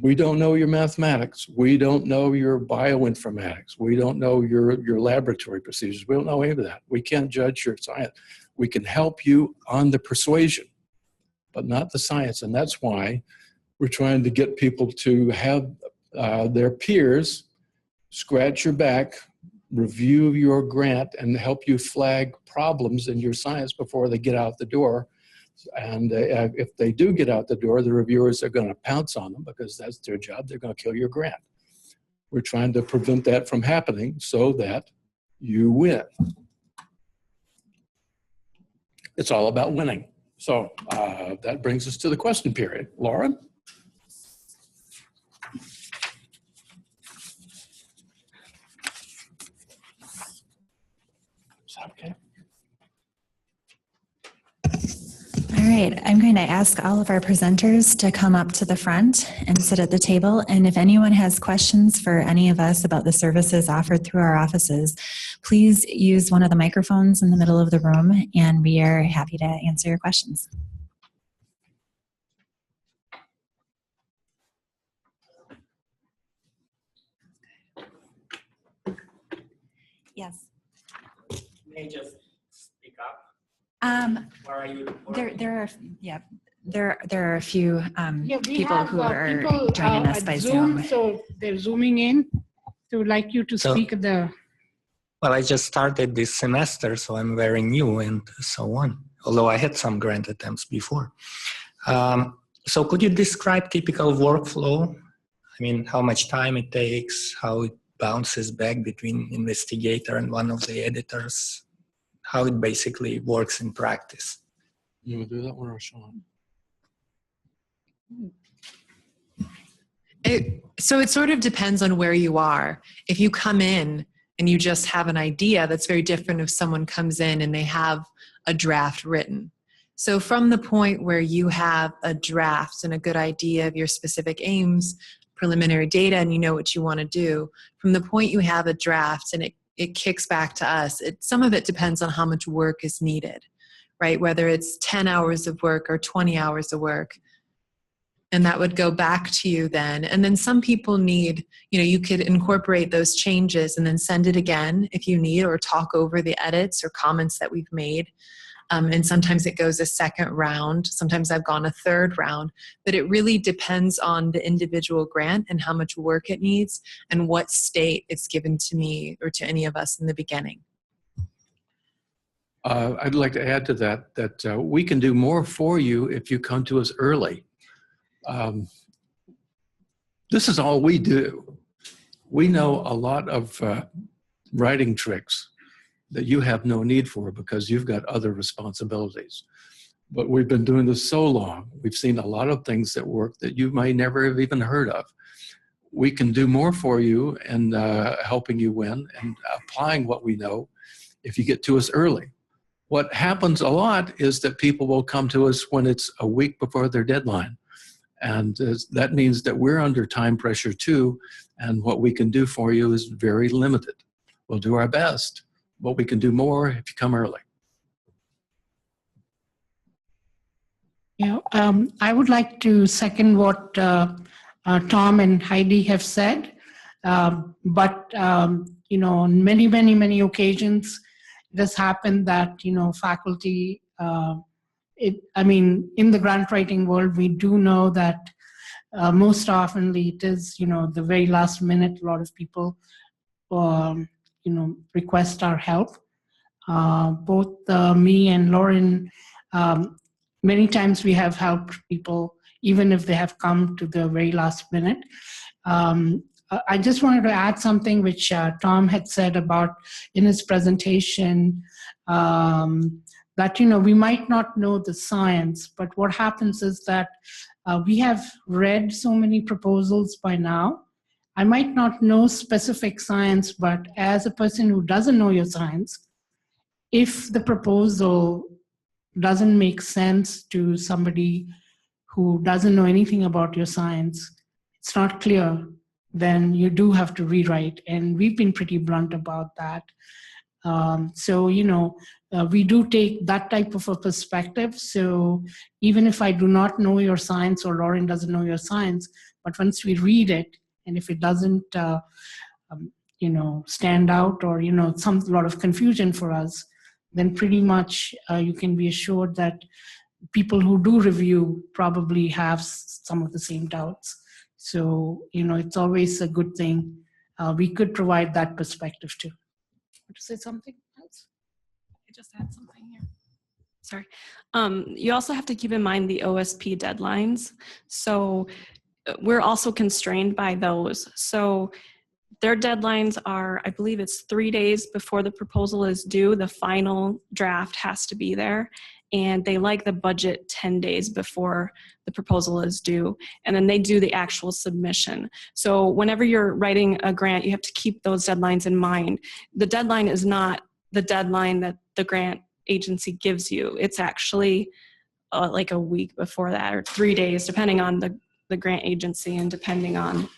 We don't know your mathematics. We don't know your bioinformatics. We don't know your laboratory procedures. We don't know any of that. We can't judge your science. We can help you on the persuasion, but not the science. And that's why we're trying to get people to have their peers scratch your back, review your grant, and help you flag problems in your science before they get out the door. And if they do get out the door, the reviewers are going to pounce on them because that's their job. They're going to kill your grant. We're trying to prevent that from happening so that you win. It's all about winning. So that brings us to the question period. Lauren? Is that okay? All right, I'm going to ask all of our presenters to come up to the front and sit at the table. And if anyone has questions for any of us about the services offered through our offices, please use one of the microphones in the middle of the room, and we are happy to answer your questions. Yes. May I just speak up? Or are you? There are a few people who are joining us by Zoom. So they're zooming in. So I'd like you to speak at the. Well, I just started this semester, so I'm very new and so on, although I had some grant attempts before. So could you describe typical workflow? I mean, how much time it takes, how it bounces back between investigator and one of the editors, how it basically works in practice? You want to do that one or Sean? So it sort of depends on where you are. If you come in and you just have an idea, that's very different if someone comes in and they have a draft written. So from the point where you have a draft and a good idea of your specific aims, preliminary data, and you know what you want to do, from the point you have a draft and it kicks back to us, some of it depends on how much work is needed, right? Whether it's 10 hours of work or 20 hours of work. And that would go back to you then. And then some people need, you could incorporate those changes and then send it again if you need, or talk over the edits or comments that we've made. And sometimes it goes a second round. Sometimes I've gone a third round. But it really depends on the individual grant and how much work it needs and what state it's given to me or to any of us in the beginning. I'd like to add to that we can do more for you if you come to us early. This is all we do. We know a lot of writing tricks that you have no need for because you've got other responsibilities. But we've been doing this so long, we've seen a lot of things that work that you may never have even heard of. We can do more for you in helping you win and applying what we know if you get to us early. What happens a lot is that people will come to us when it's a week before their deadline. And that means that we're under time pressure too, and what we can do for you is very limited. We'll do our best, but we can do more if you come early. Yeah, I would like to second what Tom and Heidi have said, but on many occasions, it has happened that faculty. In the grant writing world, we do know that most often it is, the very last minute, a lot of people, request our help. Both me and Lauren, many times we have helped people, even if they have come to the very last minute. I just wanted to add something which Tom had said about in his presentation, that we might not know the science, but what happens is that we have read so many proposals by now. I might not know specific science, but as a person who doesn't know your science, if the proposal doesn't make sense to somebody who doesn't know anything about your science, it's not clear, then you do have to rewrite. And we've been pretty blunt about that. So, we do take that type of a perspective. So even if I do not know your science or Lauren doesn't know your science, but once we read it, and if it doesn't, stand out or, a lot of confusion for us, then pretty much you can be assured that people who do review probably have some of the same doubts. So, it's always a good thing. We could provide that perspective too. Want to say something else? I just had something here. Sorry. You also have to keep in mind the OSP deadlines. So we're also constrained by those. So their deadlines are, I believe it's 3 days before the proposal is due. The final draft has to be there. And they like the budget 10 days before the proposal is due. And then they do the actual submission. So whenever you're writing a grant, you have to keep those deadlines in mind. The deadline is not the deadline that the grant agency gives you. It's actually like a week before that or 3 days, depending on the grant agency and depending on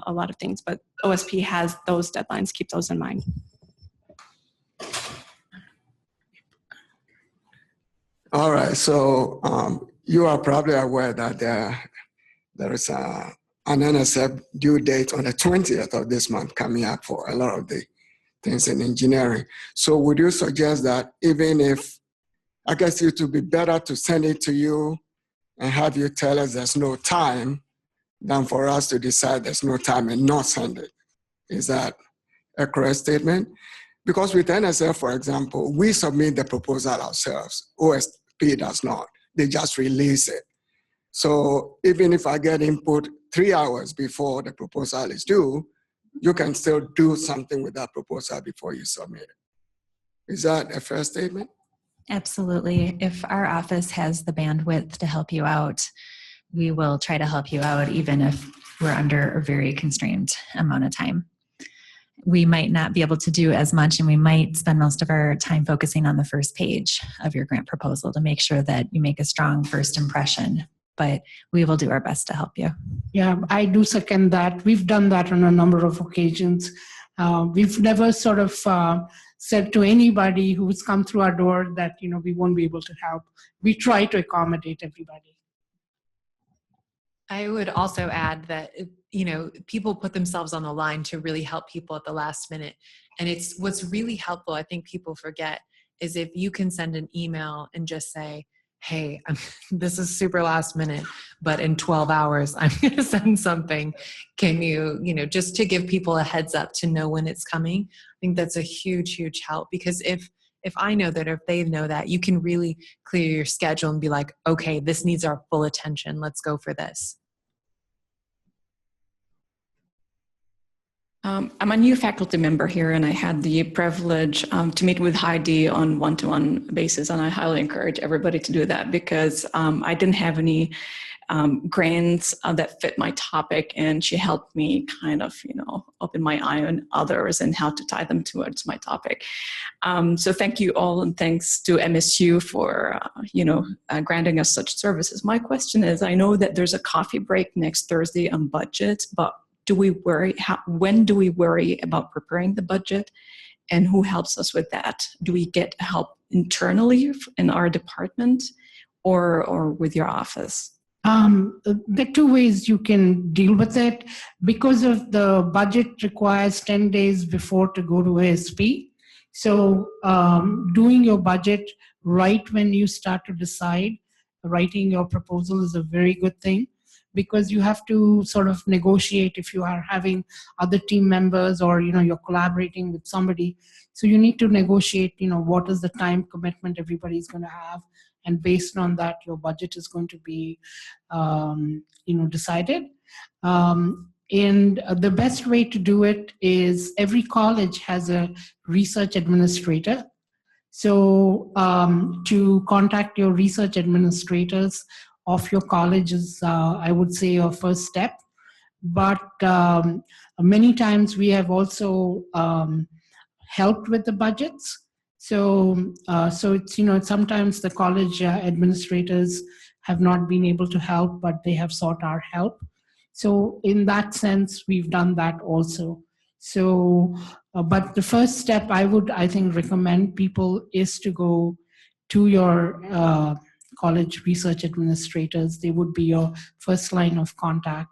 a lot of things. But OSP has those deadlines. Keep those in mind. All right, so you are probably aware that there is an NSF due date on the 20th of this month coming up for a lot of the things in engineering. So would you suggest that even if, I guess it would be better to send it to you and have you tell us there's no time than for us to decide there's no time and not send it? Is that a correct statement? Because with NSF, for example, we submit the proposal ourselves. OSP does not. They just release it. So even if I get input 3 hours before the proposal is due, you can still do something with that proposal before you submit it. Is that a fair statement? Absolutely. If our office has the bandwidth to help you out, we will try to help you out even if we're under a very constrained amount of time. We might not be able to do as much, and we might spend most of our time focusing on the first page of your grant proposal to make sure that you make a strong first impression, but we will do our best to help you. Yeah, I do second that. We've done that on a number of occasions. We've never sort of said to anybody who's come through our door that, we won't be able to help. We try to accommodate everybody. I would also add that, people put themselves on the line to really help people at the last minute. And it's what's really helpful, I think people forget, is if you can send an email and just say, hey, this is super last minute, but in 12 hours, I'm going to send something. Can you, just to give people a heads up to know when it's coming. I think that's a huge, huge help, because if I know that, or if they know that, you can really clear your schedule and be like, okay, this needs our full attention. Let's go for this. I'm a new faculty member here, and I had the privilege to meet with Heidi on one-to-one basis, and I highly encourage everybody to do that, because I didn't have any grants that fit my topic, and she helped me kind of, open my eye on others and how to tie them towards my topic. So thank you all, and thanks to MSU for, granting us such services. My question is, I know that there's a coffee break next Thursday on budget, but when do we worry about preparing the budget, and who helps us with that? Do we get help internally in our department or with your office? There are two ways you can deal with it. Because of the budget requires 10 days before to go to ASP. So doing your budget right when you start to decide, writing your proposal is a very good thing, because you have to sort of negotiate if you are having other team members or, you're collaborating with somebody. So you need to negotiate, what is the time commitment everybody's going to have. And based on that, your budget is going to be, decided. And the best way to do it is every college has a research administrator. So to contact your research administrators of your college is, I would say, your first step. But many times we have also helped with the budgets. So, so it's, sometimes the college administrators have not been able to help, but they have sought our help. So in that sense, we've done that also. So, but the first step I think, recommend people is to go to your college research administrators. They would be your first line of contact.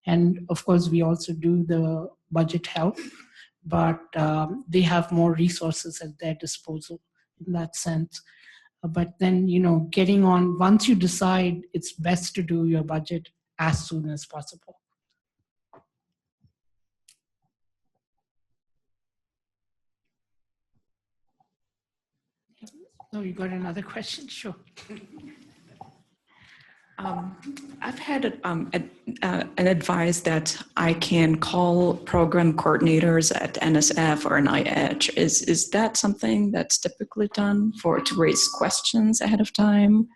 And of course, we also do the budget help, but they have more resources at their disposal in that sense. But then, getting on, once you decide, it's best to do your budget as soon as possible. Oh, you got another question? Sure. I've had an advice that I can call program coordinators at NSF or NIH. Is that something that's typically done to raise questions ahead of time?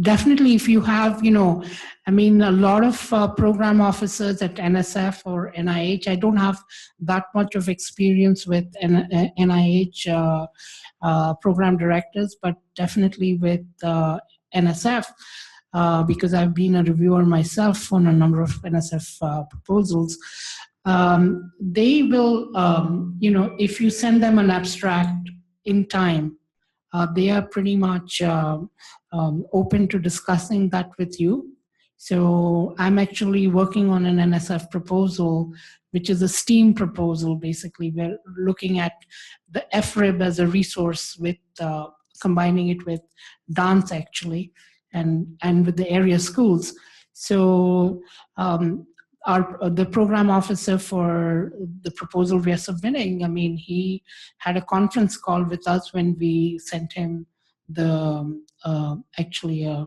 Definitely, if you have, a lot of program officers at NSF or NIH, I don't have that much of experience with NIH program directors, but definitely with NSF, because I've been a reviewer myself on a number of NSF proposals. They will, if you send them an abstract in time, they are pretty much open to discussing that with you. So I'm actually working on an NSF proposal, which is a STEAM proposal. Basically, we're looking at the FRIB as a resource with combining it with dance, actually, and with the area schools. So the program officer for the proposal we are submitting, he had a conference call with us when we sent him the actually a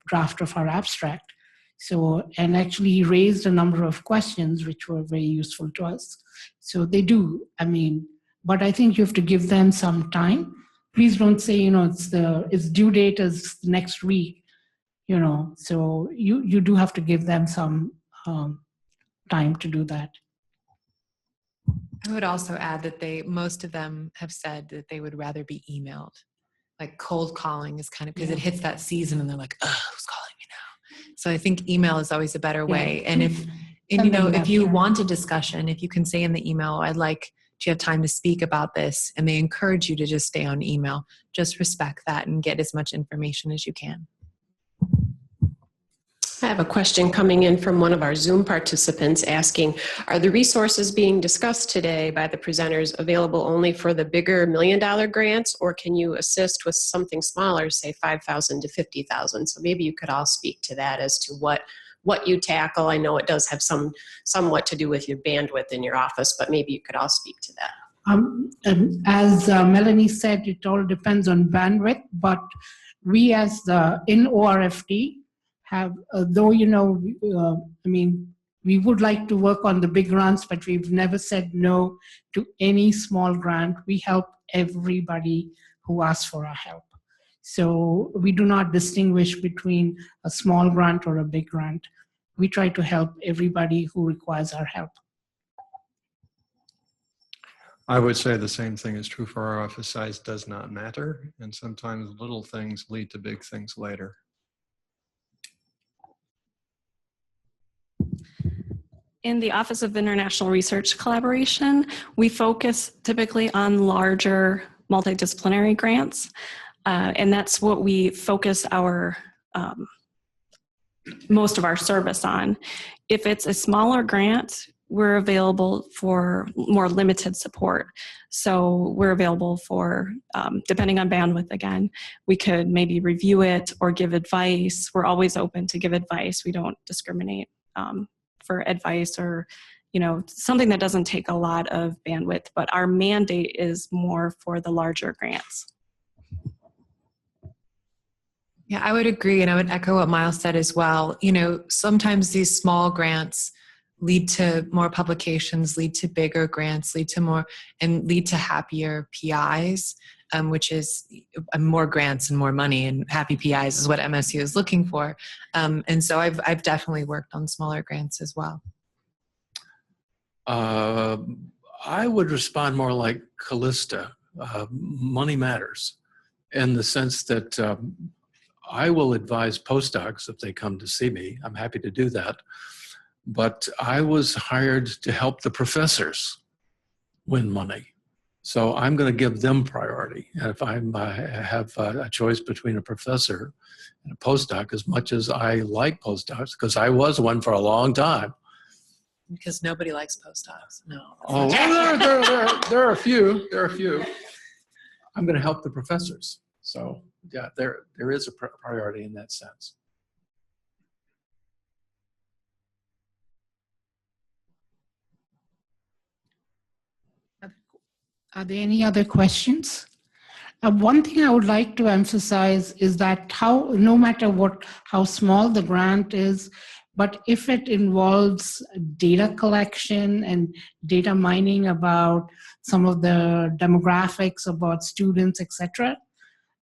draft of our abstract. So, and actually he raised a number of questions which were very useful to us. So they do, but I think you have to give them some time. Please don't say, its due date is next week, so you do have to give them some time to do that. I would also add that most of them have said that they would rather be emailed. Like cold calling is kind of, because it hits that season and they're like, oh, who's calling me now? So I think email is always a better way. And if you want a discussion, if you can say in the email, do you have time to speak about this? And they encourage you to just stay on email. Just respect that and get as much information as you can. I have a question coming in from one of our Zoom participants asking, are the resources being discussed today by the presenters available only for the bigger $1 million grants, or can you assist with something smaller, say 5,000 to 50,000? So maybe you could all speak to that as to what you tackle. I know it does have somewhat to do with your bandwidth in your office, but maybe you could all speak to that. As Melanie said, it all depends on bandwidth, but we as in ORFD have, though, we would like to work on the big grants, but we've never said no to any small grant. We help everybody who asks for our help. So we do not distinguish between a small grant or a big grant. We try to help everybody who requires our help. I would say the same thing is true for our office. Size does not matter, and sometimes little things lead to big things later. In the Office of International Research Collaboration, we focus typically on larger multidisciplinary grants, and that's what we focus our most of our service on. If it's a smaller grant, we're available for more limited support. So we're available for, depending on bandwidth again, we could maybe review it or give advice. We're always open to give advice. We don't discriminate for advice or, something that doesn't take a lot of bandwidth, but our mandate is more for the larger grants. Yeah, I would agree. And I would echo what Miles said as well. Sometimes these small grants lead to more publications, lead to bigger grants, lead to happier PIs, which is more grants and more money, and happy PIs is what MSU is looking for. And so I've definitely worked on smaller grants as well. I would respond more like Callista. Money matters, in the sense that I will advise postdocs if they come to see me. I'm happy to do that. But I was hired to help the professors win money. So I'm going to give them priority. And if I have a choice between a professor and a postdoc, as much as I like postdocs, because I was one for a long time. Because nobody likes postdocs. No. Oh, there are a few. There are a few. I'm going to help the professors. So yeah, there is a priority in that sense. Are there any other questions? One thing I would like to emphasize is that no matter how small the grant is, but if it involves data collection and data mining about some of the demographics about students, etc.,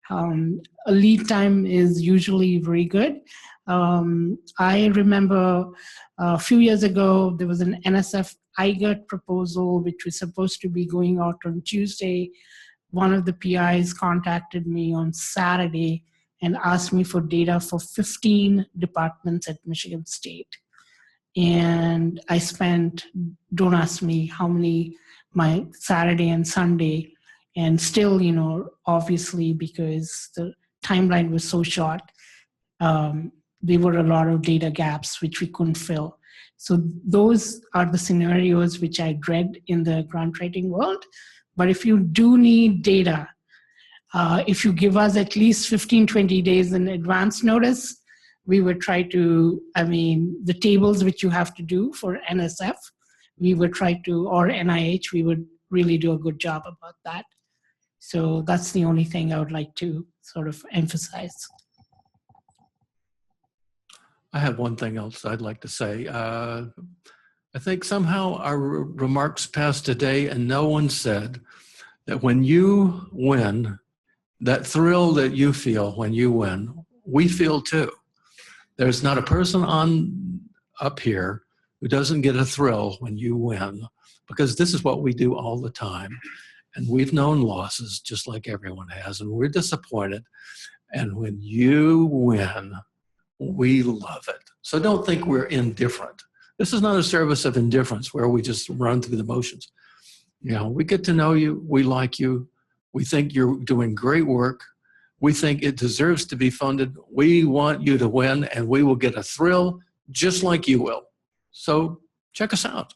a lead time is usually very good. I remember a few years ago, there was an NSF IGERT proposal, which was supposed to be going out on Tuesday. One of the PIs contacted me on Saturday and asked me for data for 15 departments at Michigan State. And I spent, don't ask me how many, my Saturday and Sunday, and still, obviously because the timeline was so short, there were a lot of data gaps which we couldn't fill. So those are the scenarios which I dread in the grant writing world. But if you do need data, if you give us at least 15, 20 days in advance notice, we would try to, the tables which you have to do for NSF, we would try to, or NIH, we would really do a good job about that. So that's the only thing I would like to sort of emphasize. I have one thing else I'd like to say. I think somehow our remarks passed today and no one said that when you win, that thrill that you feel when you win, we feel too. There's not a person up here who doesn't get a thrill when you win, because this is what we do all the time. And we've known losses just like everyone has, and we're disappointed. And when you win, we love it. So don't think we're indifferent. This is not a service of indifference where we just run through the motions. We get to know you, we like you, we think you're doing great work, we think it deserves to be funded, we want you to win, and we will get a thrill just like you will. So check us out.